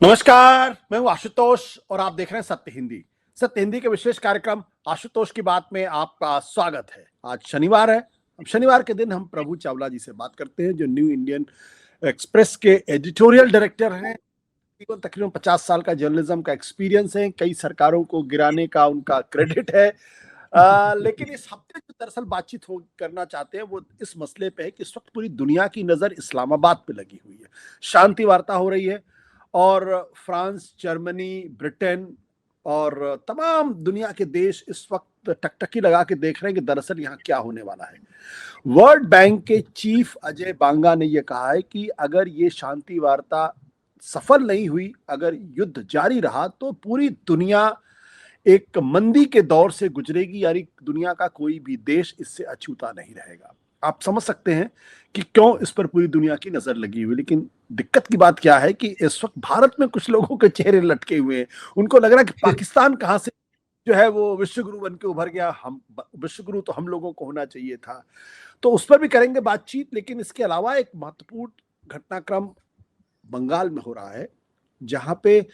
नमस्कार, मैं हूं आशुतोष और आप देख रहे हैं सत्य हिंदी। सत्य हिंदी के विशेष कार्यक्रम आशुतोष की बात में आपका स्वागत है। आज शनिवार है। अब शनिवार के दिन हम प्रभु चावला जी से बात करते हैं, जो न्यू इंडियन एक्सप्रेस के एडिटोरियल डायरेक्टर हैं। तकरीबन 50 साल का जर्नलिज्म का एक्सपीरियंस है। कई सरकारों को गिराने का उनका क्रेडिट है। लेकिन इस हफ्ते जो दरअसल बातचीत हो करना चाहते हैं वो इस मसले पे है कि इस वक्त पूरी दुनिया की नजर इस्लामाबाद पे लगी हुई है। शांति वार्ता हो रही है और फ्रांस, जर्मनी, ब्रिटेन और तमाम दुनिया के देश इस वक्त टकटकी लगा के देख रहे हैं कि दरअसल यहाँ क्या होने वाला है। वर्ल्ड बैंक के चीफ अजय बांगा ने यह कहा है कि अगर ये शांति वार्ता सफल नहीं हुई, अगर युद्ध जारी रहा तो पूरी दुनिया एक मंदी के दौर से गुजरेगी, यानी दुनिया का कोई भी देश इससे अछूता नहीं रहेगा। आप समझ सकते हैं कि क्यों इस पर पूरी दुनिया की नजर लगी हुई। लेकिन दिक्कत की बात क्या है कि इस वक्त भारत में कुछ लोगों के चेहरे लटके हुए हैं। उनको लग रहा है कि पाकिस्तान कहां से जो है वो विश्व गुरु बन के उभर गया। हम विश्व गुरु तो हम लोगों को होना चाहिए था। तो उस पर भी करेंगे बातचीत। लेकिन इसके अलावा एक महत्वपूर्ण घटनाक्रम बंगाल में हो रहा है, जहां पे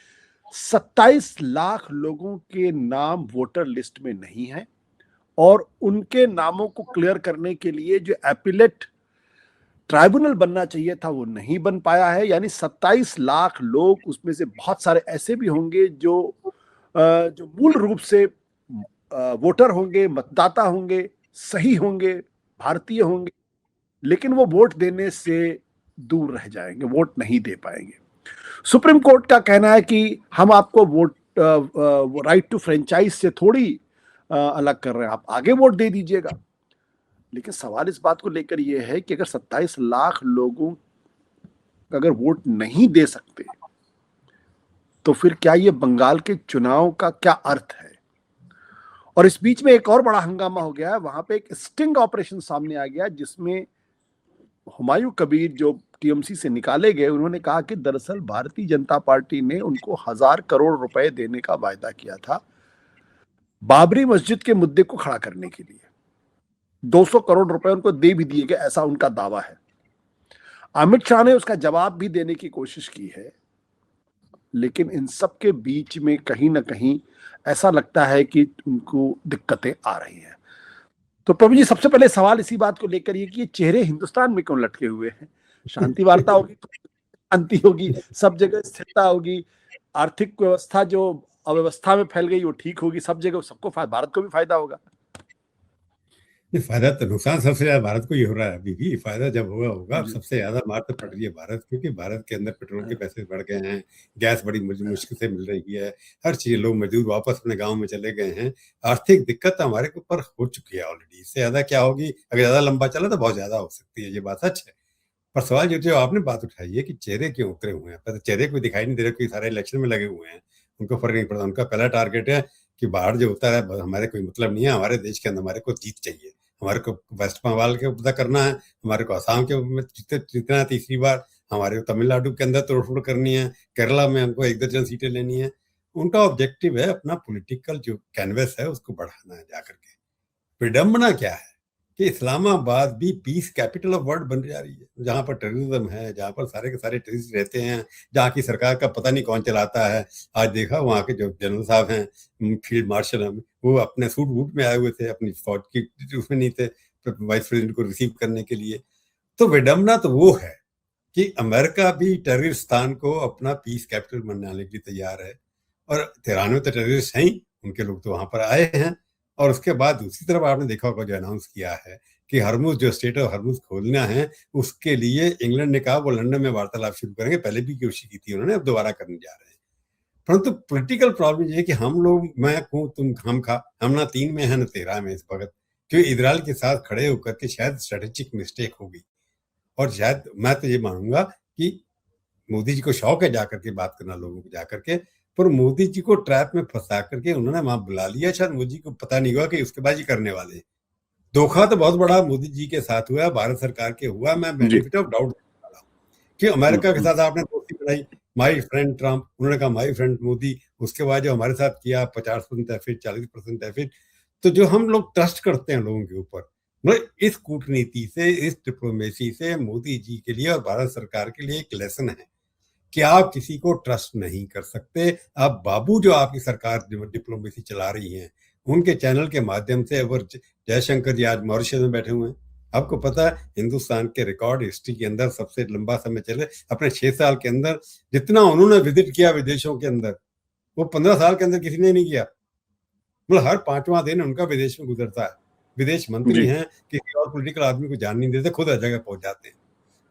27 लाख लोगों के नाम वोटर लिस्ट में नहीं है और उनके नामों को क्लियर करने के लिए जो एपिलेट ट्राइब्यूनल बनना चाहिए था वो नहीं बन पाया है। यानी 27 लाख लोग, उसमें से बहुत सारे ऐसे भी होंगे जो मूल रूप से वोटर होंगे, मतदाता होंगे, सही होंगे, भारतीय होंगे, लेकिन वो वोट देने से दूर रह जाएंगे, वोट नहीं दे पाएंगे। सुप्रीम कोर्ट का कहना है कि हम आपको वोट राइट टू फ्रेंचाइज से थोड़ी अलग कर रहे हैं, आप आगे वोट दे दीजिएगा। लेकिन सवाल इस बात को लेकर यह है कि अगर 27 लाख लोगों अगर वोट नहीं दे सकते तो फिर क्या ये बंगाल के चुनाव का क्या अर्थ है। और इस बीच में एक और बड़ा हंगामा हो गया है। वहां पे एक स्टिंग ऑपरेशन सामने आ गया जिसमें हुमायूं कबीर, जो टीएमसी से निकाले गए, उन्होंने कहा कि दरअसल भारतीय जनता पार्टी ने उनको 1,000 करोड़ रुपए देने का वायदा किया था बाबरी मस्जिद के मुद्दे को खड़ा करने के लिए। 200 करोड़ रुपए उनको दे भी दिए गए, ऐसा उनका दावा है। अमित शाह ने उसका जवाब भी देने की कोशिश की है, लेकिन इन सब के बीच में कहीं ना कहीं ऐसा लगता है कि उनको दिक्कतें आ रही हैं। तो प्रभु जी, सबसे पहले सवाल इसी बात को लेकर ये कि ये चेहरे हिंदुस्तान में क्यों लटके हुए हैं। शांति वार्ता होगी तो शांति होगी, सब जगह स्थिरता होगी, आर्थिक व्यवस्था जो अव्यवस्था में फैल गई वो ठीक होगी, सब जगह सबको भारत को भी फायदा होगा। फायदा तो नुकसान सबसे ज्यादा भारत को ही हो रहा है। अभी भी फायदा जब होगा होगा। जी। सबसे ज्यादा मार तो पड़ रही है भारत, क्योंकि भारत के अंदर पेट्रोल के पैसे बढ़ गए हैं, गैस बड़ी मुश्किल से मिल रही है, हर चीज, लोग मजदूर वापस अपने गांव में चले गए हैं। आर्थिक दिक्कत हमारे ऊपर हो चुकी है ऑलरेडी। इससे ज्यादा क्या होगी, अगर ज्यादा लंबा चला तो बहुत ज्यादा हो सकती है, ये बात सच है। पर सवाल जो आपने बात उठाई है कि चेहरे क्यों उतरे हुए हैं, तो चेहरे कोई दिखाई नहीं दे रहे, कोई सारे इलेक्शन में लगे हुए हैं, उनको फर्क नहीं पड़ता। उनका पहला टारगेट है कि बाहर जो होता है हमारे कोई मतलब नहीं है, हमारे देश के अंदर हमारे को जीत चाहिए, हमारे को वेस्ट बंगाल के उपदा करना है, हमारे को असम के में जीतना है तीसरी बार, हमारे को तमिलनाडु के अंदर तोड़फोड़ करनी है, केरला में हमको एक दर्जन सीटें लेनी है। उनका ऑब्जेक्टिव है अपना पॉलिटिकल जो कैनवस है उसको बढ़ाना है जाकर के। विडंबना क्या है कि इस्लामाबाद भी पीस कैपिटल ऑफ वर्ल्ड बन जा रही है, जहां पर टेररिज्म है, जहां पर सारे के सारे टेररिस्ट रहते हैं, जहां की सरकार का पता नहीं कौन चलाता है। आज देखा वहां के जो जनरल साहब हैं, फील्ड मार्शल हैं, वो अपने सूट वूट में आए हुए थे, अपनी फौज की उसमें नहीं थे वाइस प्रेसिडेंट को रिसीव करने के लिए। तो विडंबना तो वो है कि अमेरिका भी टेररिस्तान को अपना पीस कैपिटल बनाने के लिए तैयार है, और तेहरान में तो टेररिस्ट हैं ही, उनके लोग तो वहां पर आए हैं। और उसके बाद दूसरी तरफ आपने देखा होगा जो अनाउंस किया है कि हरमुज, जो स्टेट ऑफ हरमुज खोलना है, उसके लिए इंग्लैंड ने कहा वो लंदन में वार्तालाप शुरू करेंगे। पहले भी कोशिश की थी उन्होंने, अब दोबारा करने जा रहे हैं। परंतु पॉलिटिकल प्रॉब्लम ये है कि हम लोग, मैं हूं तुम हम खा, हम ना 3 में है ना 13 में इस वक्त, क्योंकि इजराइल के साथ खड़े होकर के शायद स्ट्रेटेजिक मिस्टेक होगी। और शायद मैं तो ये मानूंगा कि मोदी जी को शौक है जाकर के बात करना लोगों को जाकर के, पर मोदी जी को ट्रैप में फंसा करके उन्होंने वहां बुला लिया। शायद मोदी जी को पता नहीं हुआ कि उसके बाद ही करने वाले। धोखा तो बहुत बड़ा मोदी जी के साथ हुआ, भारत सरकार के हुआ। मैं जी। बेनिफिट ऑफ डाउट वाला हूँ कि अमेरिका के साथ आपने दोस्ती बनाई, माई फ्रेंड ट्रम्प, उन्होंने कहा माई फ्रेंड मोदी। उसके बाद जो हमारे साथ किया 50% एफिट, 40% एफिट, तो जो हम लोग ट्रस्ट करते हैं लोगों के ऊपर, मतलब इस कूटनीति से, इस डिप्लोमेसी से मोदी जी के लिए और भारत सरकार के लिए एक लेसन है कि आप किसी को ट्रस्ट नहीं कर सकते। अब बाबू जो आपकी सरकार डिप्लोमेसी चला रही है, उनके चैनल के माध्यम से, और जयशंकर जी आज मॉरिशस में बैठे हुए हैं। आपको पता है हिंदुस्तान के रिकॉर्ड हिस्ट्री के अंदर सबसे लंबा समय चले अपने 6 साल के अंदर जितना उन्होंने विजिट किया विदेशों के अंदर, वो 15 साल के अंदर किसी ने नहीं किया। मतलब हर 5वां दिन उनका विदेश में गुजरता है। विदेश मंत्री हैं, किसी और पॉलिटिकल आदमी को जान नहीं देते, खुद हर जगह पहुंच जाते हैं।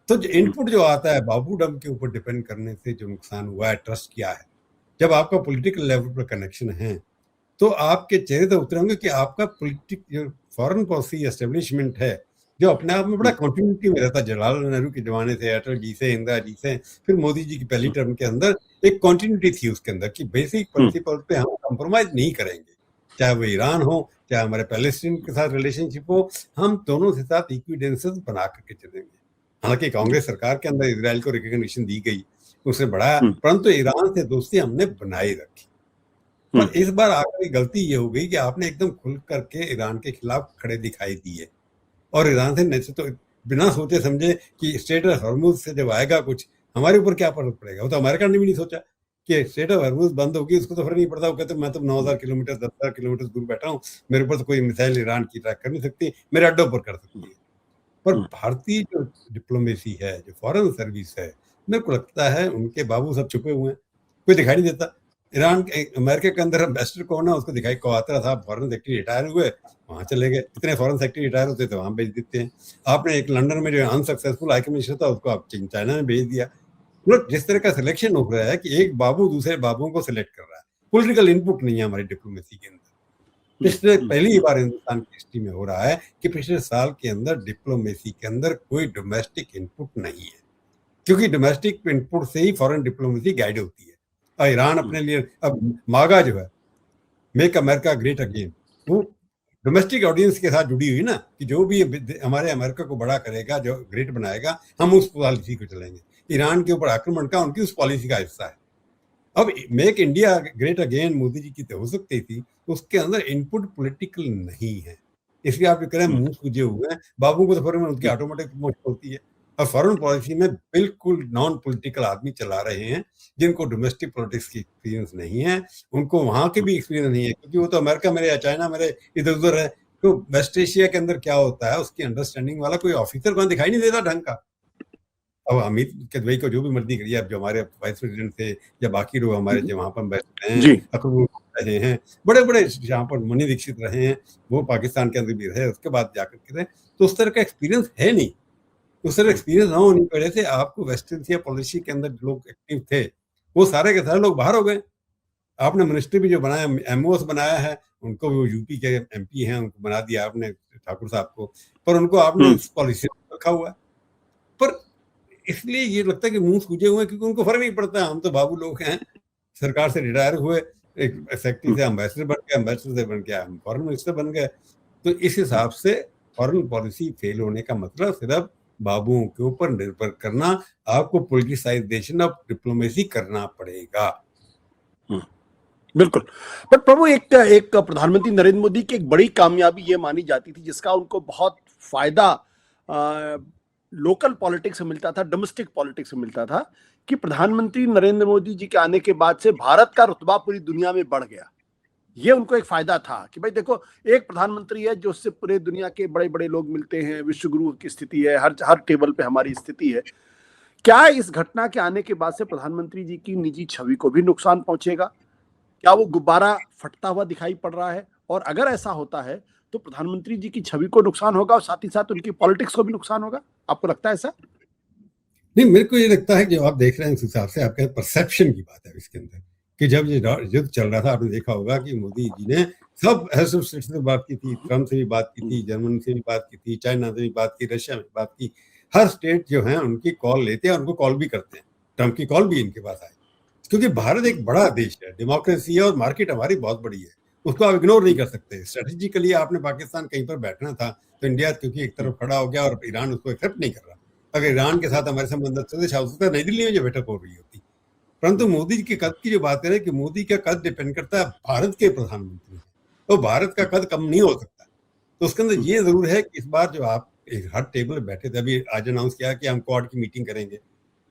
तो जो इनपुट जो आता है बाबू डम के ऊपर डिपेंड करने से जो नुकसान हुआ है, ट्रस्ट किया है, जब आपका पॉलिटिकल लेवल पर कनेक्शन है तो आपके चेहरे तो उतरे होंगे कि आपका जो फॉरेन पॉलिसी एस्टेब्लिशमेंट है, जो अपने आप में बड़ा कंटिन्यूटी में रहता है। जवाहरलाल नेहरू के जमाने से, अटल जी से, इंदिरा जी से, फिर मोदी जी की पहली टर्म के अंदर एक कंटिन्यूटी थी उसके अंदर कि बेसिक प्रिंसिपल पे हम कंप्रोमाइज नहीं करेंगे, चाहे वो ईरान हो, चाहे हमारे पैलेस्टीन के साथ रिलेशनशिप हो, हम दोनों के साथ इक्विडेंसेस बना करके चलेंगे। हालांकि कांग्रेस सरकार के अंदर इजराइल को रिकॉग्निशन दी गई, उससे बढ़ाया, परंतु ईरान से दोस्ती हमने बनाए रखी। पर इस बार आखिरी गलती ये हो गई कि आपने एकदम खुल करके ईरान के खिलाफ खड़े दिखाई दिए, और ईरान से नहीं तो बिना सोचे समझे कि स्ट्रेट ऑफ हॉर्मुज से जब आएगा कुछ हमारे ऊपर क्या फर्क पड़ेगा। वो तो अमेरिका ने भी नहीं सोचा कि स्ट्रेट ऑफ हॉर्मुज बंद होगी, उसको तो फर्क नहीं पड़ता। वो कहते मैं तो 9000 किलोमीटर 10,000 किलोमीटर दूर बैठा हूँ, मेरे ऊपर तो कोई मिसाइल ईरान की अटैक कर नहीं सकती, मेरे अड्डों पर कर सकती है। पर भारतीय जो डिप्लोमेसी है, जो फॉरेन सर्विस है, मेरे को लगता है उनके बाबू सब छुपे हुए हैं, कोई दिखाई नहीं देता। ईरान अमेरिका के अंदर एम्बेसडर कौन है, उसको दिखाई क्वात्रा साहब फॉरेन सेक्रेटरी रिटायर हुए, वहां चले गए। इतने फॉरेन सेक्रेटरी रिटायर होते तो वहां भेज देते हैं। आपने एक लंदन में जो अनसक्सेसफुल हाई कमिश्नर था उसको आप चाइना में भेज दिया। मतलब जिस तरह का सिलेक्शन हो रहा है कि एक बाबू दूसरे बाबुओं को सिलेक्ट कर रहा है, पॉलिटिकल इनपुट नहीं है हमारी डिप्लोमेसी के अंदर। पिछले पहली बार हिंदुस्तान की हिस्ट्री में हो रहा है कि पिछले साल के अंदर डिप्लोमेसी के अंदर कोई डोमेस्टिक इनपुट नहीं है, क्योंकि डोमेस्टिक इनपुट से ही फॉरेन डिप्लोमेसी गाइड होती है। और ईरान अपने लिए अब मागा जो है, मेक अमेरिका ग्रेट अगेन, वो डोमेस्टिक ऑडियंस के साथ जुड़ी हुई ना, कि जो भी हमारे अमेरिका को बड़ा करेगा, जो ग्रेट बनाएगा, हम उस पॉलिसी को चलेंगे। ईरान के ऊपर आक्रमण का उनकी उस पॉलिसी का हिस्सा है। अब make India great again Modi ji की तो हो सकती थी, उसके अंदर इनपुट पॉलिटिकल नहीं है, इसलिए आप जो कह रहे हैं मुंह सूजे हुए हैं। बाबू को तो फॉरन उनकी ऑटोमेटिक प्रमोशन होती है, और फॉरेन पॉलिसी में बिल्कुल नॉन पॉलिटिकल आदमी चला रहे हैं, जिनको डोमेस्टिक पॉलिटिक्स की एक्सपीरियंस नहीं है, उनको वहां के भी एक्सपीरियंस नहीं है, क्योंकि वो तो अमेरिका मेरे या चाइना मेरे इधर उधर है। तो वेस्ट एशिया के अंदर क्या होता है, उसकी अंडरस्टैंडिंग वाला कोई ऑफिसर वहां दिखाई नहीं देता ढंग का। अब अमित भाई को जो भी मर्जी करिए, अब जो हमारे वाइस प्रेसिडेंट थे या बाकी लोग हमारे जो वहां पर बैठे हैं, अकबर रहे हैं, बड़े बड़े जहाँ पर मणि दीक्षित रहे हैं, वो पाकिस्तान के अंदर भी रहे, उसके बाद जाकर के रहे, तो उस तरह का एक्सपीरियंस है नहीं। उस तरह एक्सपीरियंस ना होने की वजह से आपको वेस्ट एशिया पॉलिसी के अंदर जो लोग एक्टिव थे, वो सारे के सारे लोग बाहर हो गए। आपने मिनिस्ट्री भी जो बनाया, एमओएस बनाया है, उनको वो यूपी के एमपी हैं, उनको बना दिया आपने ठाकुर साहब को, पर उनको आपने इस पॉलिसी में रखा हुआ है। पर इसलिए ये लगता है कि मुंह सूजे हुए, क्योंकि उनको फर्क नहीं पड़ता। हम तो बाबू लोग हैं, सरकार से रिटायर हुए, एक सेक्रेटरी से एम्बेसडर बन गए, एम्बेसडर से बन गया हम फॉरेन मिनिस्टर बन गए। तो इस हिसाब से फॉरेन पॉलिसी फेल होने का मतलब सिर्फ बाबुओं के ऊपर निर्भर करना, आपको पॉलिटिसाइजेशन ऑफ डिप्लोमेसी करना पड़ेगा। बिल्कुल। पर प्रभु, एक प्रधानमंत्री नरेंद्र मोदी की एक बड़ी कामयाबी ये मानी जाती थी, जिसका उनको बहुत फायदा लोकल पॉलिटिक्स से मिलता था, डोमेस्टिक पॉलिटिक्स से मिलता था, कि प्रधानमंत्री नरेंद्र मोदी जी के आने के बाद से भारत का रुतबा पूरी दुनिया में बढ़ गया। ये उनको एक फायदा था कि भाई देखो, एक प्रधानमंत्री है जो उससे पूरे दुनिया के बड़े बड़े लोग मिलते हैं, विश्व गुरु की स्थिति है, हर टेबल पे हमारी स्थिति है। क्या इस घटना के आने के बाद से प्रधानमंत्री जी की निजी छवि को भी नुकसान पहुंचेगा? क्या वो गुब्बारा फटता हुआ दिखाई पड़ रहा है? और अगर ऐसा होता है तो प्रधानमंत्री जी की छवि को नुकसान होगा और साथ ही साथ उनकी पॉलिटिक्स को भी नुकसान होगा। आपको लगता है ऐसा? नहीं, मेरे को ये लगता है कि जो आप देख रहे हैं उस हिसाब से आपके परसेप्शन की बात है इसके अंदर, कि जब ये युद्ध चल रहा था, आपने देखा होगा कि मोदी जी ने सब हेड ऑफ स्टेट से बात की थी, ट्रम्प से भी बात की थी, जर्मनी से भी बात की थी, चाइना से भी बात की, रशिया में बात की। हर स्टेट जो है उनकी कॉल लेते हैं, उनको कॉल भी करते हैं। ट्रम्प की कॉल भी इनके पास आई, क्योंकि भारत एक बड़ा देश है, डेमोक्रेसी है, और मार्केट हमारी बहुत बड़ी है, उसको आप इग्नोर नहीं कर सकते। स्ट्रेटेजिकली आपने पाकिस्तान कहीं पर बैठना था, तो इंडिया क्योंकि एक तरफ खड़ा हो गया और ईरान उसको एक्सेप्ट नहीं कर रहा। अगर ईरान के साथ हमारे संबंध अच्छे हो नई दिल्ली में जो बैठक हो रही होती। परंतु मोदी जी के कद की जो बात करें, कि मोदी का कद डिपेंड करता है भारत के प्रधानमंत्री, तो भारत का कद कम नहीं हो सकता। तो उसके अंदर ये जरूर है कि इस बार जो आप एक हर टेबल बैठे थे, अभी आज अनाउंस किया कि हम क्वाड की मीटिंग करेंगे,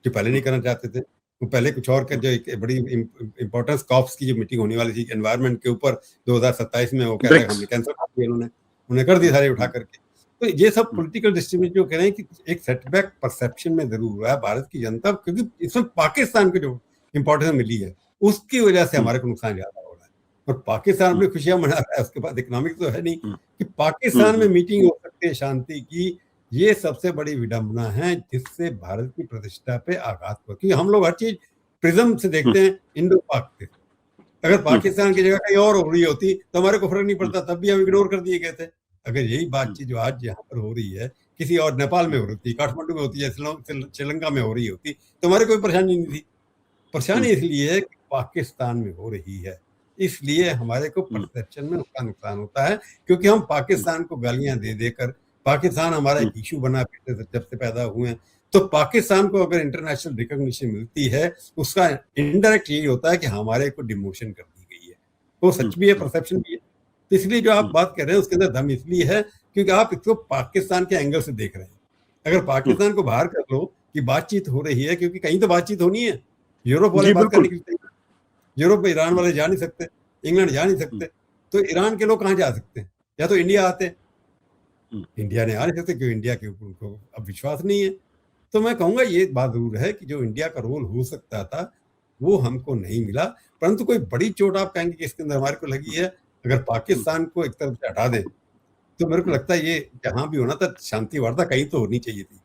जो पहले नहीं करना चाहते थे, वो पहले कुछ और का जो एक बड़ी इंपॉर्टेंस कॉप्स की जो मीटिंग होने वाली थी एनवायरनमेंट के ऊपर 2027 में, वो कह रहे हैं हमने कैंसिल कर दिया, उन्होंने कर दिया सारे उठा करके। तो ये सब पॉलिटिकल डिस्ट्रीब्यूशन जो कह रहे हैं कि एक सेटबैक परसेप्शन में जरूर हुआ है भारत की जनता, क्योंकि इसमें पाकिस्तान को जो इंपॉर्टेंस मिली है उसकी वजह से हमारे को नुकसान ज्यादा हो रहा है। और पाकिस्तान अपनी खुशियां मना रहा है, उसके बाद इकोनॉमिक तो है नहीं कि पाकिस्तान में मीटिंग हो सकती है शांति की। ये सबसे बड़ी विडंबना है जिससे भारत की प्रतिष्ठा पे आघात हुआ, क्योंकि हम लोग हर चीज प्रिज्म से देखते हैं, इंडो पाक से। अगर पाकिस्तान की जगह कहीं और हो रही होती तो हमारे को फर्क नहीं पड़ता, तब भी हम इग्नोर कर दिए गए थे। अगर यही बातचीत जो आज यहाँ पर हो रही है किसी और नेपाल में हो रही थी, काठमांडू में होती है, श्रीलंका में हो रही होती, तो हमारे कोई परेशानी नहीं थी। परेशानी इसलिए है कि पाकिस्तान में हो रही है, इसलिए हमारे को परसेप्शन में उसका नुकसान होता है, क्योंकि हम पाकिस्तान को गालियां दे देकर, पाकिस्तान हमारा एक इशू बना पिछले जब से पैदा हुए हैं, तो पाकिस्तान को अगर इंटरनेशनल रिकॉग्निशन मिलती है उसका इनडायरेक्ट यही होता है कि हमारे को डिमोशन कर दी गई है। वो सच भी है, परसेप्शन भी है। तो इसलिए जो आप बात कर रहे हैं उसके अंदर दम इसलिए है क्योंकि आप इसको पाकिस्तान के एंगल से देख रहे हैं। अगर पाकिस्तान को बाहर कर लो कि बातचीत हो रही है, क्योंकि कहीं तो बातचीत होनी है, यूरोप वाले बात करने के लिए, यूरोप में ईरान वाले जा नहीं सकते, इंग्लैंड जा नहीं सकते, तो ईरान के लोग कहाँ जा सकते हैं? या तो इंडिया आते, इंडिया ने आ नहीं सकते क्योंकि इंडिया के ऊपर उनको अब विश्वास नहीं है। तो मैं कहूंगा ये बात जरूर है कि जो इंडिया का रोल हो सकता था वो हमको नहीं मिला, परंतु कोई बड़ी चोट आप कहेंगे कि इसके अंदर हमारे को लगी है। अगर पाकिस्तान को एक तरफ से हटा दें तो मेरे को लगता है ये जहां भी होना था शांति वार्ता कहीं तो होनी चाहिए थी,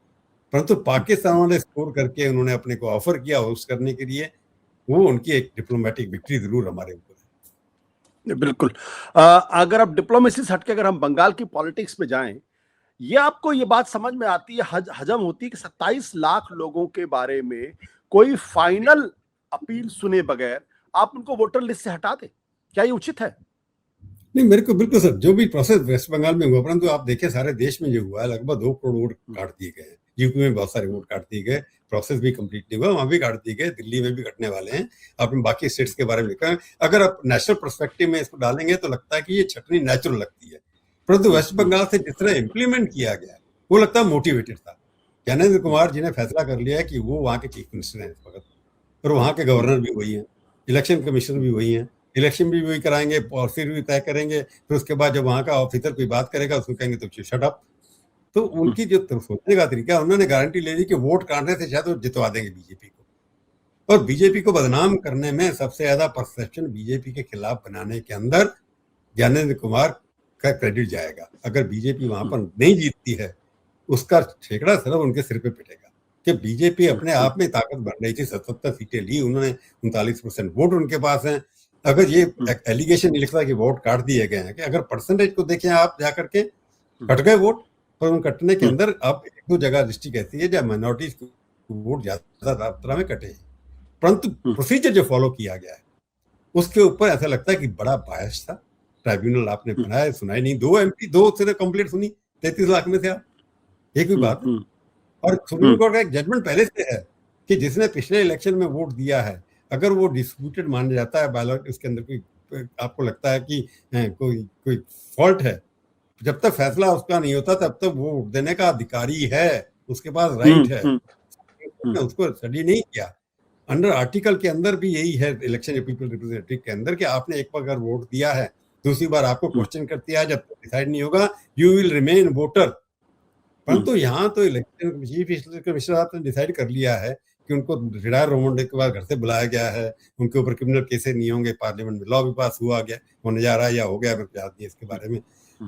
परंतु पाकिस्तान वाले स्कोर करके उन्होंने अपने को ऑफर किया होस्ट करने के लिए, वो उनकी एक डिप्लोमेटिक विक्ट्री जरूर हमारे ऊपर है। बिल्कुल। अगर अब डिप्लोमेसी से हटके अगर हम बंगाल की पॉलिटिक्स पे जाएं, ये आपको ये बात समझ में आती है, हजम होती है कि 27 लाख लोगों के बारे में कोई फाइनल अपील सुने बगैर आप उनको वोटर लिस्ट से हटा दें? क्या ये उचित है? नहीं, मेरे को बिल्कुल सर, जो भी प्रोसेस वेस्ट बंगाल में हुआ, परंतु आप देखिए सारे देश में जो हुआ है, लगभग 2 करोड़ वोट काट दिए गए हैं। यूपी में बहुत सारे वोट काट दिए गए, प्रोसेस भी कंप्लीट नहीं हुआ, वहां भी काट दिए गए, दिल्ली में भी कटने वाले हैं। आपने बाकी स्टेट्स के बारे में लिखा है, अगर आप नेशनल पर्सपेक्टिव में इसको डालेंगे तो लगता है कि ये छटनी नेचुरल लगती है, परंतु वेस्ट बंगाल से जिस तरह इम्प्लीमेंट किया गया वो लगता है मोटिवेटेड था। ज्ञानेंद्र कुमार जी ने फैसला कर लिया है कि वो वहाँ के चीफ मिनिस्टर हैं इस वक्त, और वहाँ के गवर्नर भी वही हैं, इलेक्शन कमिश्नर भी वही हैं, इलेक्शन भी वही कराएंगे, पॉलिसी भी तय करेंगे, फिर उसके बाद जब वहाँ का ऑफिसर कोई बात करेगा उसको कहेंगे तो शट अप। तो उनकी जो सोचने का तरीका, उन्होंने गारंटी ले ली कि वोट काटने से शायद वो जितवा देंगे बीजेपी को, और बीजेपी को बदनाम करने में सबसे ज्यादा परसेप्शन बीजेपी के खिलाफ बनाने के अंदर ज्ञानेंद्र कुमार का क्रेडिट जाएगा। अगर बीजेपी वहां पर नहीं जीतती है उसका ठेकड़ा सिर्फ उनके सिर पे पिटेगा, कि बीजेपी अपने आप में ताकत बन रही थी, 77 सीटें ली उन्होंने, 39% वोट उनके पास हैं। अगर ये एलिगेशन नहीं लिखता कि वोट काट दिए गए हैं, कि अगर परसेंटेज को देखें आप जाकर के, कट गए वोट, पर उन कटने के अंदर आप 1-2 जगह डिस्ट्रिक्ट ऐसी है जहाँ माइनॉरिटीज वोट ज्यादा मात्रा में कटे हैं, परंतु प्रोसीजर जो फॉलो किया गया है उसके ऊपर ऐसा लगता है कि बड़ा बायस था। ट्राइब्यूनल आपने बनाया, सुनाई नहीं, 2 MP 2 से कंप्लीट सुनी 33 लाख में से, आप एक भी बात। और सुप्रीम कोर्ट का एक जजमेंट पहले से है कि जिसने पिछले इलेक्शन में वोट दिया है, अगर वो डिस्प्यूटेड माना जाता है बैलेट, उसके अंदर कोई आपको लगता है कि कोई फॉल्ट है, जब तक फैसला उसका नहीं होता तब तक वो वोट देने का अधिकारी है, उसके पास राइट है। उसको स्टडी नहीं किया। अंडर आर्टिकल के अंदर भी यही है, इलेक्शन पीपल रिप्रेजेंटेटिव के अंदर, कि आपने एक बार अगर वोट दिया है, दूसरी बार आपको क्वेश्चन कर दिया है, जब तक डिसाइड नहीं होगा यू विल रिमेन वोटर। परंतु यहाँ तो इलेक्शन चीफ कमिश्नर ने डिसाइड कर लिया है कि उनको रिटायर होने के बाद घर से बुलाया गया है, उनके ऊपर क्रिमिनल केसेस नहीं होंगे, पार्लियामेंट में लॉ भी पास हुआ गया, होने जा रहा है या हो गया, मेरे याद नहीं इसके बारे में।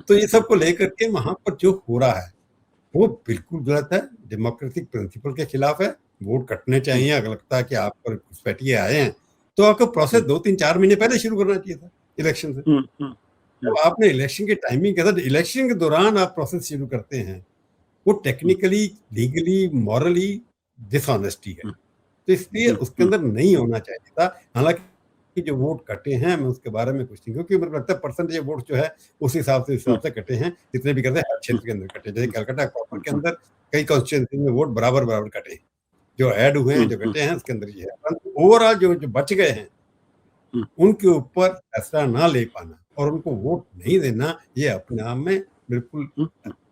तो ये सबको लेकर के वहां पर जो हो रहा है वो बिल्कुल गलत है, डेमोक्रेटिक प्रिंसिपल के खिलाफ है। वोट कटने चाहिए। अगर लगता है कि आप पर घुसपैठिए आए हैं तो आपको प्रोसेस 2-3-4 महीने पहले शुरू करना चाहिए था इलेक्शन से। तो आपने इलेक्शन के टाइमिंग के साथ, इलेक्शन के दौरान आप प्रोसेस शुरू करते हैं, वो टेक्निकली, लीगली, मॉरली डिसऑनेस्टी है। तो इसलिए उसके अंदर नहीं होना चाहिए था। हालांकि जो वोट कटे हैं मैं उसके बारे में कुछ नहीं, क्योंकि मुझे लगता है परसेंटेज वोट जो है उस हिसाब से कटे हैं, जितने भी करते हैं हर क्षेत्र के अंदर कटे। जैसे कलकत्ता कॉर्पोरेट के अंदर कई कॉन्स्टिट्यूंसी में वोट बराबर कटे, जो ऐड हुए हैं, जो कटे हैं, उसके अंदर ये है। ओवरऑल जो बच गए हैं उनके ऊपर फैसला ना ले पाना और उनको वोट नहीं देना, ये अपने आप में बिल्कुल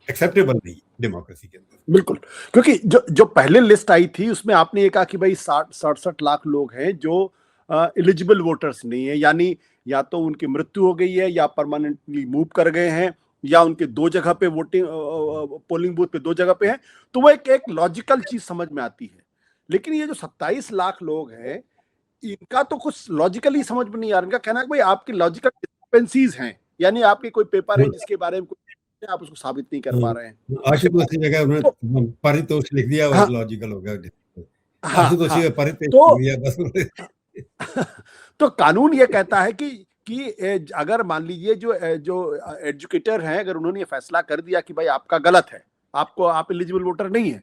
एक्सेप्टेबल नहीं डेमोक्रेसी के अंदर। बिल्कुल, क्योंकि जो जो पहले लिस्ट आई थी उसमें आपने ये कहा कि भाई 60-67 लाख लोग हैं जो एलिजिबल वोटर्स नहीं है, यानी या तो उनकी मृत्यु हो गई है या परमानेंटली मूव कर गए हैं या उनके दो जगह पे वोटिंग पोलिंग बूथ पे दो जगह पे हैं, तो वो एक लॉजिकल चीज समझ में आती है। लेकिन ये जो 27 लाख लोग हैं इनका तो कुछ लॉजिकली समझ में नहीं आ रहा। इनका कहना है कि भाई आपकी लॉजिकल डिस्क्रिपेंसीज हैं, यानी आपके कोई पेपर है जिसके बारे में कुछ आप उसको साबित नहीं कर पा रहे हैं। आशुतोष की जगह तो उन्होंने पारितोष लिख दिया और हाँ लॉजिकल हो गया। हाँ आशुतोष हाँ का पारितोष तो लिख दिया बस। तो कानून ये कहता है कि अगर मान लीजिए जो एजुकेटर हैं अगर उन्होंने ये फैसला कर दिया कि भाई आपका गलत है, आपको आप एलिजिबल वोटर नहीं है,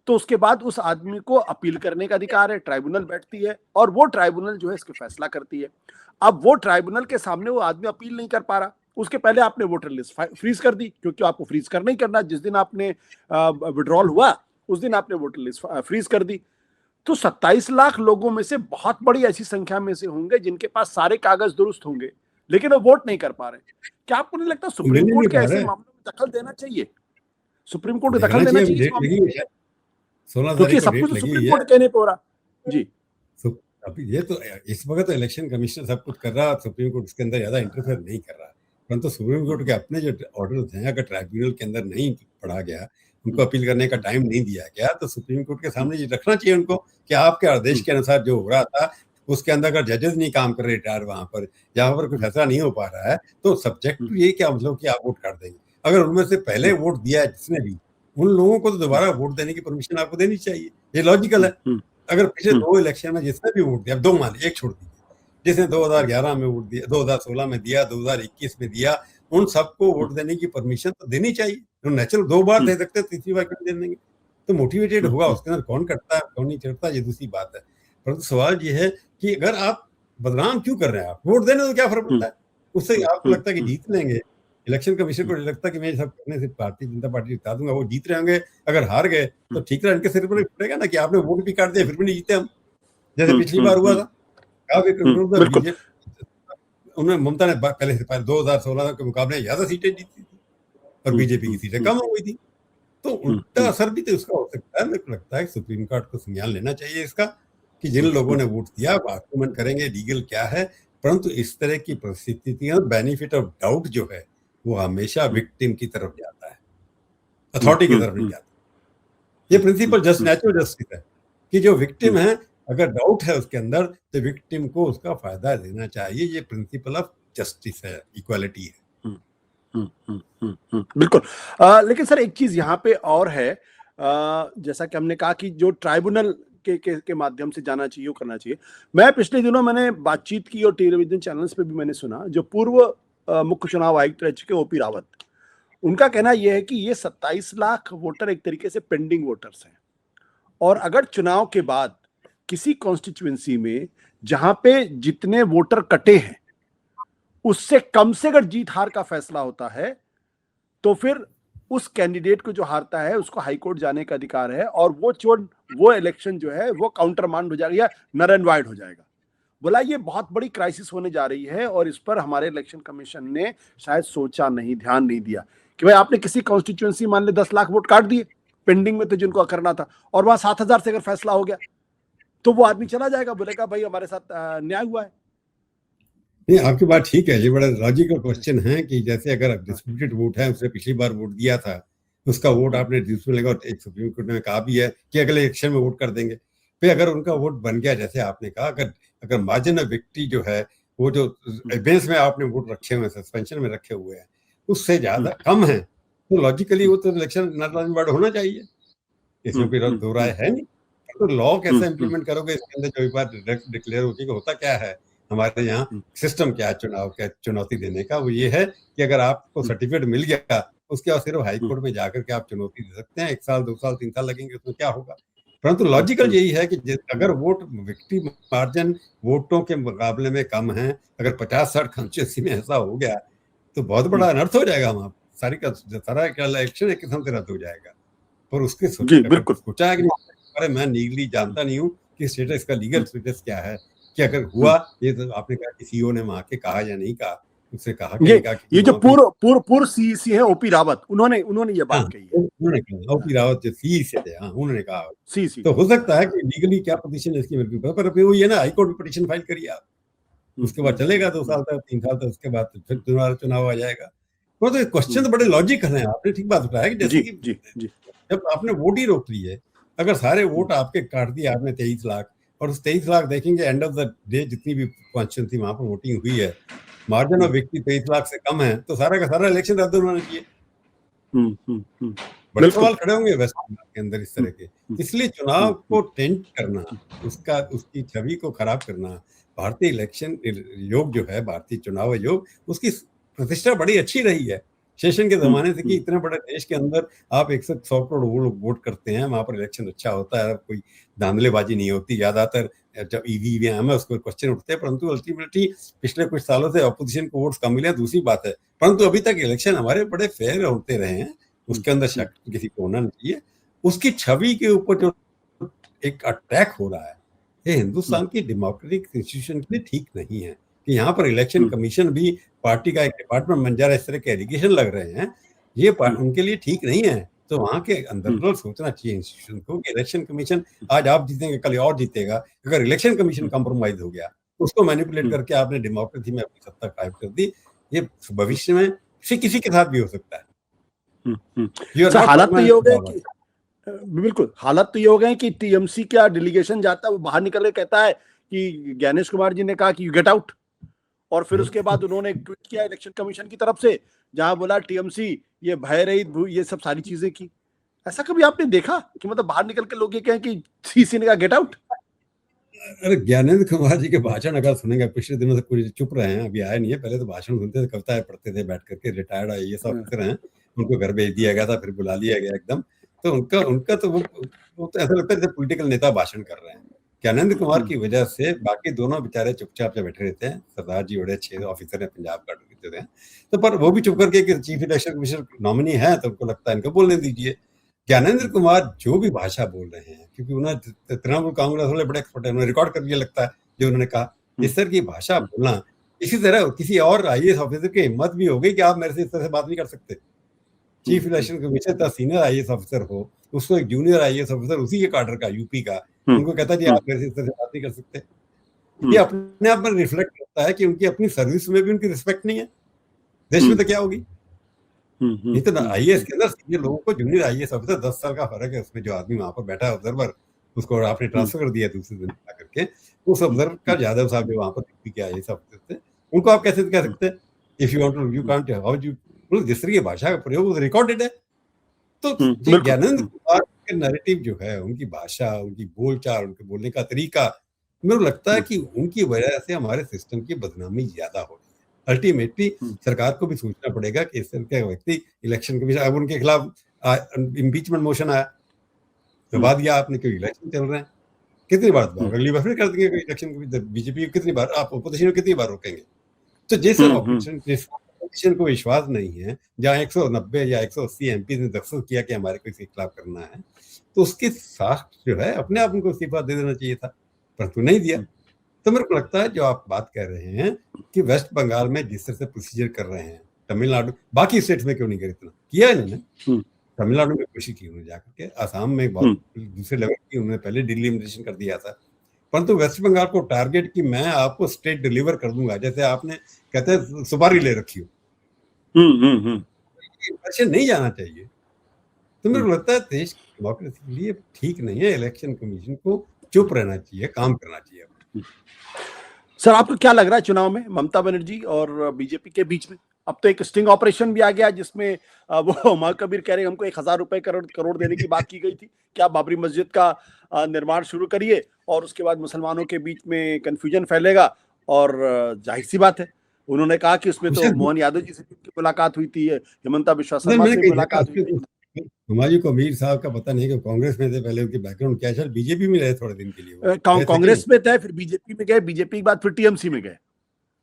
तो उसके बाद उस आदमी को अपील करने का अधिकार है, ट्राइब्यूनल बैठती है और वो ट्राइब्यूनल जो है इसके फैसला करती है। अब वो ट्राइब्यूनल के सामने वो आदमी अपील नहीं कर पा रहा, उसके पहले आपने वोटर लिस्ट फ्रीज कर दी, क्योंकि आपको फ्रीज करना ही करना, जिस दिन आपने विड्रॉल हुआ उस दिन आपने वोटर लिस्ट फ्रीज कर दी। तो 27 लाख लोगों में से बहुत बड़ी ऐसी संख्या में से होंगे जिनके पास सारे कागज दुरुस्त होंगे लेकिन वो वोट नहीं कर पा रहे। क्या आपको नहीं लगता सुप्रीम मिल ही नहीं कोर्ट के पा ऐसे रहा है। मामलों में दखल देना चाहिए? सुप्रीम कोर्ट को दखल देना देना चाहिए, अभी चाहिए इस डेट मामले लगी में, हुई है, 16 क्योंकि तारीख को सब कुछ डेट तो लगी सुप्रीम हुई है। कोर्ट कहने पे हो रहा जी। सु- अभी ये तो इस वक्त तो इलेक्शन कमीशन सब कुछ कर रहा है, सुप्रीम कोर्ट इसके अंदर ज्यादा इंटरफेयर नहीं कर रहा। परंतु सुप्रीम कोर्ट के अपने जो ऑर्डर्स हैं अगर ट्राइब्यूनल के अंदर नहीं पढ़ा गया, उनको अपील करने का टाइम नहीं दिया गया, तो सुप्रीम कोर्ट के सामने ये रखना चाहिए उनको कि आपके आदेश के अनुसार जो हो रहा था उसके अंदर अगर जजेस नहीं काम कर रहे रिटायर वहां पर, जहां पर कोई फैसला नहीं हो पा रहा है, तो सब्जेक्ट तो ये क्या मतलब कि आप वोट कर देंगे। अगर उनमें से पहले वोट दिया है जिसने भी, उन लोगों को तो दोबारा वोट देने की परमिशन आपको देनी चाहिए, ये लॉजिकल है। अगर पिछले दो इलेक्शन में जिसने भी वोट दिया, दो मान एक छोड़ दीजिए, जिसने 2011 में वोट दिया, 2016 में दिया, 2021 में दिया, उन सबको वोट देने की परमिशन तो देनी चाहिए। तो नेचुरल 2 बार दे सकते, तीसरी बार क्यों दे देंगे? तो मोटिवेटेड होगा उसके अंदर, कौन करता है कौन नहीं करता ये दूसरी बात है। परंतु सवाल ये है कि अगर आप बदनाम क्यों कर रहे हैं, आप वोट देने तो क्या फर्क पड़ता है? उससे आपको लगता है कि जीत लेंगे, इलेक्शन कमीशन को लगता है कि मैं सब करने से भारतीय जनता पार्टी जिता दूंगा, वो जीत रहे होंगे। अगर हार गए तो ठीक है, इनके सिर पर पड़ेगा ना कि आपने वोट भी काट दिया फिर भी नहीं जीते हम, जैसे पिछली बार हुआ था। काफी बीजेपी उन्होंने, ममता ने पहले से 2016 के मुकाबले ज्यादा सीटें जीती थी और बीजेपी की सीटें कम हो गई थी। तो उल्टा असर भी तो उसका हो सकता है। मेरे को लगता है सुप्रीम कोर्ट को संज्ञान लेना चाहिए इसका कि जिन लोगों ने वोट दिया आर्गूमेंट करेंगे लीगल क्या है, परंतु इस तरह की परिस्थितियां बेनिफिट ऑफ डाउट जो है वो हमेशा विक्टिम की तरफ जाता है, अथॉरिटी की तरफ नहीं जाता। ये प्रिंसिपल जस्ट नेचुरल जस्टिस है कि जो विक्टिम है अगर डाउट है उसके अंदर तो विक्टिम को उसका फायदा देना चाहिए। ये प्रिंसिपल ऑफ जस्टिस है, इक्वालिटी है। बिल्कुल। लेकिन सर एक चीज यहाँ पे और है, जैसा कि हमने कहा कि जो ट्राइब्यूनल के माध्यम से जाना चाहिए वो करना चाहिए। मैं पिछले दिनों मैंने बातचीत की और टेलीविजन चैनल्स पे भी मैंने सुना, जो पूर्व मुख्य चुनाव आयुक्त रह चुके ओपी रावत, उनका कहना यह है कि ये 27 लाख वोटर एक तरीके से पेंडिंग वोटर्स हैं और अगर चुनाव के बाद किसी कॉन्स्टिट्यूएंसी में जहां पे जितने वोटर कटे हैं उससे कम से अगर जीत हार का फैसला होता है तो फिर उस कैंडिडेट को जो हारता है उसको हाईकोर्ट जाने का अधिकार है और वो इलेक्शन जो है वो काउंटरमांड हो जाएगा या नल एंड वाइड हो जाएगा। बोला ये बहुत बड़ी क्राइसिस होने जा रही है और इस पर हमारे इलेक्शन कमीशन ने शायद सोचा नहीं, ध्यान नहीं दिया कि भाई आपने किसी कॉन्स्टिट्यूएंसी मान ले 10 लाख वोट काट दिए पेंडिंग में थे जिनको करना था और वहां 7,000 से अगर फैसला हो गया तो वो आदमी चला जाएगा, बोलेगा भाई हमारे साथ न्याय हुआ है। नहीं, आपकी बात ठीक है, ये बड़ा लॉजिकल क्वेश्चन है कि जैसे अगर डिस्प्यूटेड वोट है, उसने पिछली बार वोट दिया था, उसका वोट आपने डिस्प्यूट लेगा और एक सुप्रीम कोर्ट ने कहा भी है कि अगले इलेक्शन में वोट कर देंगे। फिर अगर उनका वोट बन गया जैसे आपने कहा, अगर मार्जिन ऑफ विक्ट्री जो है वो जो बेंच में आपने वोट रखे हुए हैं, सस्पेंशन में रखे हुए हैं, उससे ज्यादा कम है तो लॉजिकली वो तो इलेक्शन नल एंड होना चाहिए, इसमें कोई दो राय है नहीं। तो लॉ कैसे इम्प्लीमेंट करोगे इसके अंदर जो एक बार डायरेक्ट डिक्लेयर होती है होता क्या है हमारे यहाँ सिस्टम क्या है चुनाव का चुनौती देने का, वो ये है कि अगर आपको सर्टिफिकेट मिल गया उसके बाद सिर्फ हाई कोर्ट में जाकर के आप चुनौती दे सकते हैं। 1 साल 2 साल 3 साल लगेंगे, उसमें क्या होगा। परंतु लॉजिकल यही है कि अगर वोट विक्ट्री मार्जिन वोटों के मुकाबले में कम है, अगर 50-60 कॉन्स्टिट्यूंसी में ऐसा हो गया तो बहुत बड़ा अनर्थ हो जाएगा, वहां सारा इलेक्शन एक किस्म से रद्द हो जाएगा। और उसके सोचा है कि अरे मैं लीगली जानता नहीं हूँ कि स्टेटस का लीगल स्टेटस क्या है, कि अगर हुआ ये तो आपने कहा कि सीईओ ने वहां के कहा या नहीं कहा, उससे कहा ये कि ये जो वहाँ पे पूर्व सीईसी है ओपी रावत, उन्होंने उन्होंने ये हाँ, बात कही है। उन्होंने कहा, ओपी रावत जो सीई से थे, हाँ, उन्होंने कहा। सीईसी तो हो सकता है कि लीगली क्या पोजीशन है इसकी मेरे को नहीं पता, पर अभी वो ये ना हाई कोर्ट में पिटीशन फाइल करिए आप, उसके बाद चलेगा 2 साल तक, 3 साल तक, उसके बाद तो फिर दोबारा चुनाव आ जाएगा। वो तो क्वेश्चन तो बड़े लॉजिकल हैं, आपने ठीक बात उठाया कि जी जैसे कि जी जी जब आपने वोट ही रोक ली है, अगर सारे वोट आपके काट दिए आपने 23 लाख, और उस 23 लाख देखेंगे एंड ऑफ द डे जितनी भी कॉन्स्टिट्यूंसी वहां पर वोटिंग हुई है, मार्जिन ऑफ विक्ट्री 23 लाख से कम है, तो सारा का सारा इलेक्शन रद्द होना चाहिए। बड़े बिल्कुल। सवाल खड़े होंगे वेस्ट बंगाल के अंदर इस तरह के। इसलिए चुनाव को टेंट करना, उसकी छवि को खराब करना, भारतीय इलेक्शन योग जो है, भारतीय चुनाव योग, उसकी प्रतिष्ठा बड़ी अच्छी रही है शेषन के जमाने से, कि इतने बड़े देश के अंदर आप 100 करोड़ लोग वोट करते हैं, वहां पर इलेक्शन अच्छा होता है, कोई धांधलेबाजी नहीं होती। ज्यादातर जब ईवीएम है उसको क्वेश्चन उठते हैं, परंतु अल्टीमेटली पिछले कुछ सालों से अपोजिशन को वोट्स कम मिले, दूसरी बात है, परंतु अभी तक इलेक्शन हमारे बड़े फेयर होते रहे हैं, उसके अंदर शक किसी को होना नहीं चाहिए। उसकी छवि के ऊपर जो एक अटैक हो रहा है, ये हिंदुस्तान की डेमोक्रेटिक इंस्टीट्यूशन के लिए ठीक नहीं है, कि यहाँ पर इलेक्शन कमीशन भी पार्टी का एक डिपार्टमेंट बन जा रहा है, इस तरह के एलिगेशन लग रहे हैं, ये उनके लिए ठीक नहीं है। तो वहां के अंदर सोचना चाहिए इंस्टीट्यूशन को कि इलेक्शन कमीशन आज आप जीतेंगे, कल और जीतेगा। अगर इलेक्शन कमीशन कॉम्प्रोमाइज हो गया, उसको मैनिपुलेट करके आपने डेमोक्रेसी में अपनी सत्ता कायम कर दी, ये भविष्य में किसी के साथ भी हो सकता है। हालात तो ये हो गए कि बिल्कुल, हालात तो ये हो गए कि टीएमसी का डेलीगेशन जाता है, वो बाहर निकल के कहता है कि ज्ञानेश कुमार जी ने कहा कि यू गेट आउट, और फिर उसके बाद उन्होंने एक ट्वीट किया इलेक्शन कमीशन की तरफ से, जहां बोला टीएमसी ये भय रहित, ये सब सारी चीजें की। ऐसा कभी आपने देखा कि मतलब बाहर निकल के लोग ये कहें कि सीसी ने कहा गेट आउट? अरे ज्ञानेंद्र कुमार जी के भाषण अगर सुनेंगे, पिछले दिनों से कुछ चुप रहे हैं, अभी आए नहीं है, पहले तो भाषण सुनते थे, कविताएं पढ़ते थे बैठ करके, रिटायर्ड ये सब अफसर हैं, उनको घर भेज दिया गया था, फिर बुला लिया गया एकदम। तो उनका तो वो तो ऐसा लगता है जैसे पॉलिटिकल नेता भाषण कर रहे हैं। ज्ञानेंद्र कुमार की वजह से बाकी दोनों बेचारे चुपचाप से बैठे रहते हैं। सरदार जी बड़े अच्छे ऑफिसर है, पंजाब का हैं, तो पर वो भी चुप करके चीफ इलेक्शन कमीशन नॉमिनी है, तो उनको लगता है इनको बोलने दीजिए। ज्ञानेंद्र कुमार जो भी भाषा बोल रहे हैं, क्योंकि उन्हें तृणमूल कांग्रेस वाले बड़े एक्सपर्ट है, उन्होंने रिकॉर्ड कर दिया लगता है जो उन्होंने कहा। इस तरह की भाषा बोलना, इसी तरह किसी और आईएएस ऑफिसर की हिम्मत भी हो गई कि आप मेरे से इस तरह से बात नहीं कर सकते। चीफ इलेक्शन कमीशन का सीनियर आईएएस ऑफिसर हो, उसको एक जूनियर आईएएस ऑफिसर उसी के कार्डर का, यूपी का, उनको कहता है जी आप मेरे से इस तरह से बात नहीं कर सकते। ये अपने आप में रिफ्लेक्ट करता है कि उनकी अपनी सर्विस में भी उनकी रिस्पेक्ट नहीं है। देश में तो क्या होगी? इतना आईएएस के अंदर सीनियर लोगों को जूनियर आईएएस ऑफिसर 10 साल का फर्क है उसमें, जो आदमी वहां पर बैठा है ऑब्जर्वर, उसको आपने ट्रांसफर कर दिया दूसरे दिन करके, उस ऑब्जर्वर का यादव साहब जो वहां पर यूपी के आईएएस ऑफिसर थे, उनको आप कैसे कह सकते हैं if you want to you can't how you, जिस तरह की भाषा का प्रयोग रिकॉर्डेड है। तो ज्ञानेंद्र कुमार के नैरेटिव जो है, उनकी भाषा, उनकी बोलचाल, उनके बोलने का तरीका, मेरे को लगता है कि उनकी वजह से हमारे सिस्टम की बदनामी ज्यादा हो रही है। अल्टीमेटली सरकार को भी सोचना पड़ेगा कि इस तरह के व्यक्ति इलेक्शन कमीशन, अब उनके खिलाफ इम्पीचमेंट मोशन आया, दबा दिया आपने, क्योंकि इलेक्शन चल रहे हैं, कितनी बार अगली बार फिर कर देंगे इलेक्शन, बीजेपी कितनी बार, आप अपोजिशन को कितनी बार रोकेंगे? तो जैसे अपोजिशन को विश्वास नहीं है, जहाँ 190 या 180 एमपी ने दस्तखत किया कि हमारे को इसके खिलाफ करना है, तो उसके साथ जो है अपने आप उनको इस्तीफा दे देना चाहिए था, परंतु नहीं दिया। तो मेरे को लगता है जो आप बात कह रहे हैं कि वेस्ट बंगाल में जिस तरह से प्रोसीजर कर रहे हैं, तमिलनाडु, बाकी स्टेट्स में क्यों नहीं कर, इतना किया इन्होंने। तमिलनाडु में कोशिश की उन्होंने जाकर के, आसाम में बहुत दूसरे लेवल की उन्होंने पहले डिलिमिटेशन कर दिया था, परंतु वेस्ट बंगाल को टारगेट कि मैं आपको स्टेट डिलीवर कर दूंगा, जैसे आपने कहते हैं सुपारी ले रखी हो, ऐसे नहीं जाना चाहिए। तो मेरे को लगता है देश की डेमोक्रेसी के लिए ठीक नहीं है, इलेक्शन कमीशन को चुप रहना चाहिए, काम करना चाहिए। सर आपको क्या लग रहा है चुनाव में ममता बनर्जी और बीजेपी के बीच में? अब तो एक स्टिंग ऑपरेशन भी आ गया, जिसमें वो महाकबीर कह रहे हैं हमको 1000 रुपए करोड़ देने की बात की गई थी, क्या बाबरी मस्जिद का निर्माण शुरू करिए, और उसके बाद मुसलमानों के बीच में कंफ्यूजन फैलेगा। और जाहिर सी बात है, उन्होंने कहा कि उसमें तो मोहन यादव जी से मुलाकात हुई थी, हेमंता बिश्वा शर्मा से मुलाकात हुई थी। हुमायूं कबीर साहब का पता नहीं कि कांग्रेस में थे पहले, उनकी बैकग्राउंड क्या है, बीजेपी में रहे थोड़े दिन के लिए, कांग्रेस में थे, फिर बीजेपी में गए, बीजेपी के बाद फिर टीएमसी में गए।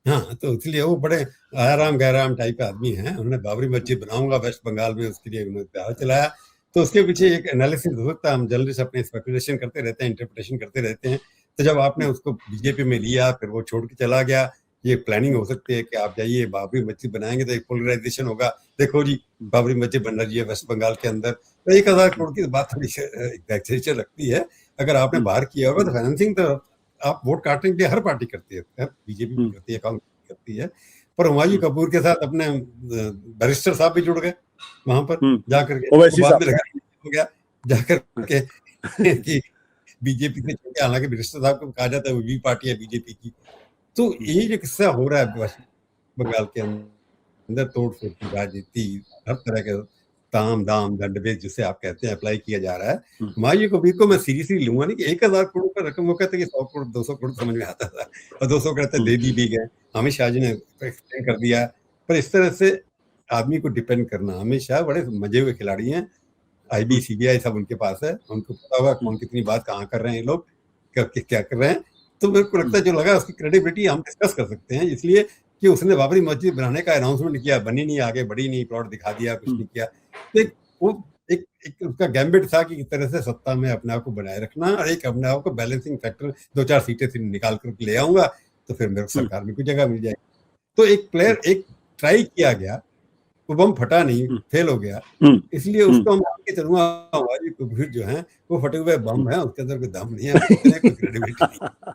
हाँ, तो इसलिए वो बड़े आराम गहराम टाइप आदमी हैं। उन्होंने बाबरी मस्जिद बनाऊंगा वेस्ट बंगाल में, उसके लिए उन्होंने प्यार चलाया। तो उसके पीछे एक एनालिसिस हो सकता है, हम जर्नलिस्ट अपने स्पेकुलेशन करते रहते हैं, इंटरप्रिटेशन करते रहते हैं। तो जब आपने उसको बीजेपी में लिया, फिर वो छोड़ के चला गया, ये प्लानिंग हो सकती है कि आप जाइए बाबरी मस्जिद बनाएंगे तो एक पोलराइजेशन होगा, देखो जी बाबरी मस्जिद बन रही है वेस्ट बंगाल के अंदर, तो 1,000 करोड़ की बात थोड़ी एग्जैक्चर लगती है। अगर आपने बाहर किया होगा तो फाइनेंसिंग तो आप वोट काटने के लिए हर पार्टी करती है, बीजेपी भी करती है, कांग्रेस भी करती है, पर हुमायूं कपूर के साथ अपने बैरिस्टर साहब भी जुड़ गए वहां पर जाकर के, बाद में हो गया जाकर के कि बीजेपी से चुके, हालांकि बैरिस्टर साहब को कहा जाता है वो भी पार्टी है बीजेपी की। तो ये जो किस्सा हो रहा है बंगाल के अंदर, तोड़ फोड़ की राजनीति, हर तरह के ताम दाम दंडभेद जिसे आप कहते हैं अप्लाई किया जा रहा है। हुमायूं कबीर को मैं सीरियसली लूंगा नहीं कि 1,000 करोड़ का रकम, वो कहते हैं कि 100 करोड़ 200 करोड़ समझ में आता था और 200 कहते दे भी गए, अमित शाह जी ने एक्सप्लेन कर दिया। पर इस तरह से आदमी को डिपेंड करना, अमित शाह बड़े मजे हुए खिलाड़ी हैं, IB CBI सब उनके पास है, उनको पता होगा कौन कितनी बात कहाँ कर रहे हैं, ये लोग क्या कर रहे हैं। तो मेरे को लगता है जो लगा उसकी क्रेडिबिलिटी हम डिस्कस कर सकते हैं, इसलिए कि उसने बाबरी मस्जिद बनाने का अनाउंसमेंट किया, बनी नहीं, आगे बढ़ी नहीं, प्लॉट दिखा दिया, कुछ नहीं किया। तो एक उसका गैम्बिट था कि इस तरह से सत्ता में अपने आप को बनाए रखना और एक अपने आप को बैलेंसिंग फैक्टर 2-4 सीटें से निकाल कर ले आऊंगा तो फिर मेरे को सरकार में कुछ जगह मिल जाएगी। तो एक प्लेयर एक ट्राई किया गया, वो बम फटा नहीं, फेल हो गया, इसलिए उसको हम आगे चलूंगा हमारी कबीर जो है वो फटे हुए बम है, उसके अंदर कोई दम नहीं है, कोई क्रेडिबिलिटी नहीं।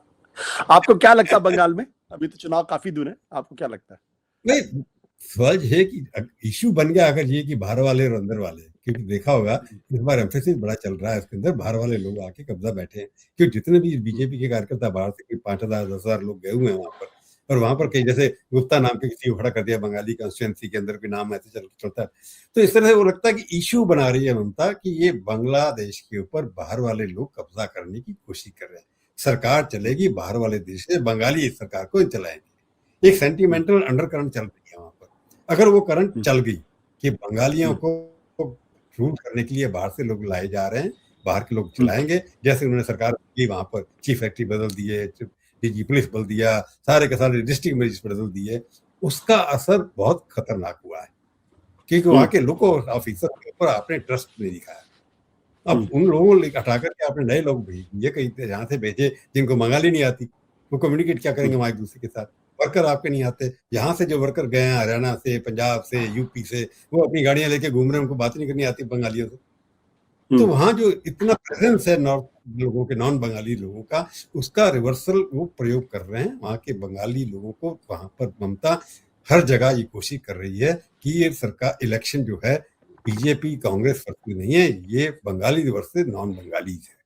आपको क्या लगता है बंगाल में अभी तो चुनाव काफी दूर है, आपको क्या लगता है? नहीं, सवाल है कि इश्यू बन गया अगर ये कि बाहर वाले और अंदर वाले, क्योंकि देखा होगा इस बार एम्फेसिस बड़ा चल रहा है इसके अंदर, बाहर वाले लोग आके कब्जा बैठे हैं, क्योंकि जितने भी बीजेपी के कार्यकर्ता बाहर से 5,000 10,000 लोग गए हुए हैं वहां पर, और वहां पर कई जैसे गुप्ता नाम के किसी को खड़ा कर दिया बंगाली कॉन्स्टिट्यूएंसी के अंदर, कोई नाम ऐसे चलता है। तो इस तरह से वो लगता है कि इश्यू बना रही है ममता कि ये बांग्लादेश के ऊपर बाहर वाले लोग कब्जा करने की कोशिश कर रहे हैं, सरकार चलेगी बाहर वाले देश से, बंगाली इस सरकार को चलाएंगे। एक सेंटिमेंटल अंडरकरंट चल रही है वहां पर। अगर वो करंट चल गई कि बंगालियों को रूल करने के लिए बाहर से लोग लाए जा रहे हैं, बाहर के लोग चलाएंगे, जैसे उन्होंने सरकार की वहां पर चीफ सेक्रेटरी बदल दिए, डीजी पुलिस बदल दिया, सारे के सारे डिस्ट्रिक्ट मजिस्ट्रेट बदल दिए, उसका असर बहुत खतरनाक हुआ है, क्योंकि वहां के लोगों ऑफिसर के ऊपर आपने ट्रस्ट नहीं दिखाया। अब उन लोगों को हटा करके आपने नए लोग भेजिए, कहीं जहां से भेजे जिनको बंगाली नहीं आती, वो कम्युनिकेट क्या करेंगे वहां एक दूसरे के साथ, वर्कर आपके नहीं आते, यहाँ से जो वर्कर गए हैं हरियाणा से, पंजाब से, यूपी से, वो अपनी गाड़ियां लेके घूम रहे हैं, उनको बात नहीं करनी आती बंगालियों से। तो वहां जो इतना प्रेजेंस है नॉर्थ लोगों के, नॉन बंगाली लोगों का, उसका रिवर्सल वो प्रयोग कर रहे हैं वहां के बंगाली लोगों को। वहां पर ममता हर जगह ये कोशिश कर रही है कि ये सरकार इलेक्शन जो है बीजेपी कांग्रेस फर्क में नहीं है, ये बंगाली वर्सेस नॉन बंगाली है।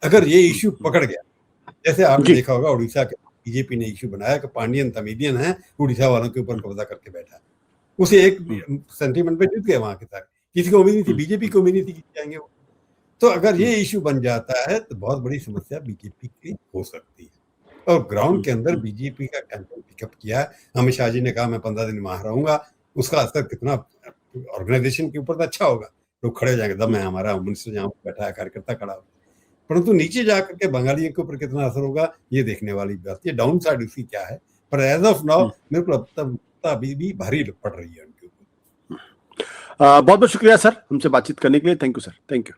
अगर ये इश्यू पकड़ गया, जैसे आपने देखा होगा उड़ीसा के बीजेपी ने इश्यू बनाया कि पांडियन तमिलियन है, उड़ीसा वालों के ऊपर कब्जा करके बैठा, उसे एक सेंटीमेंट पे जीत गए वहां के साथ, किसी को उम्मीद नहीं थी, बीजेपी को उम्मीद नहीं थी कि जाएंगे वो। तो अगर ये इश्यू बन जाता है तो बहुत बड़ी समस्या बीजेपी की हो सकती है। और ग्राउंड के अंदर बीजेपी का कैंपेन पिकअप किया है, अमित शाह जी ने कहा मैं 15 दिन वहां रहूंगा, उसका असर कितना ऑर्गेनाइजेशन के ऊपर तो अच्छा होगा, लोग खड़े हो जाएंगे, दम है हमारा, मिनिस्टर जहाँ बैठा है, कार्यकर्ता खड़ा होगा, परंतु नीचे जाकर के बंगालियों के ऊपर कितना असर होगा ये देखने वाली बात, ये डाउन साइड उसकी क्या है। पर एज ऑफ नाउ मेरे को अभी भी भारी पड़ रही है उनके ऊपर। बहुत बहुत शुक्रिया सर हमसे बातचीत करने के लिए, thank you sir, thank you.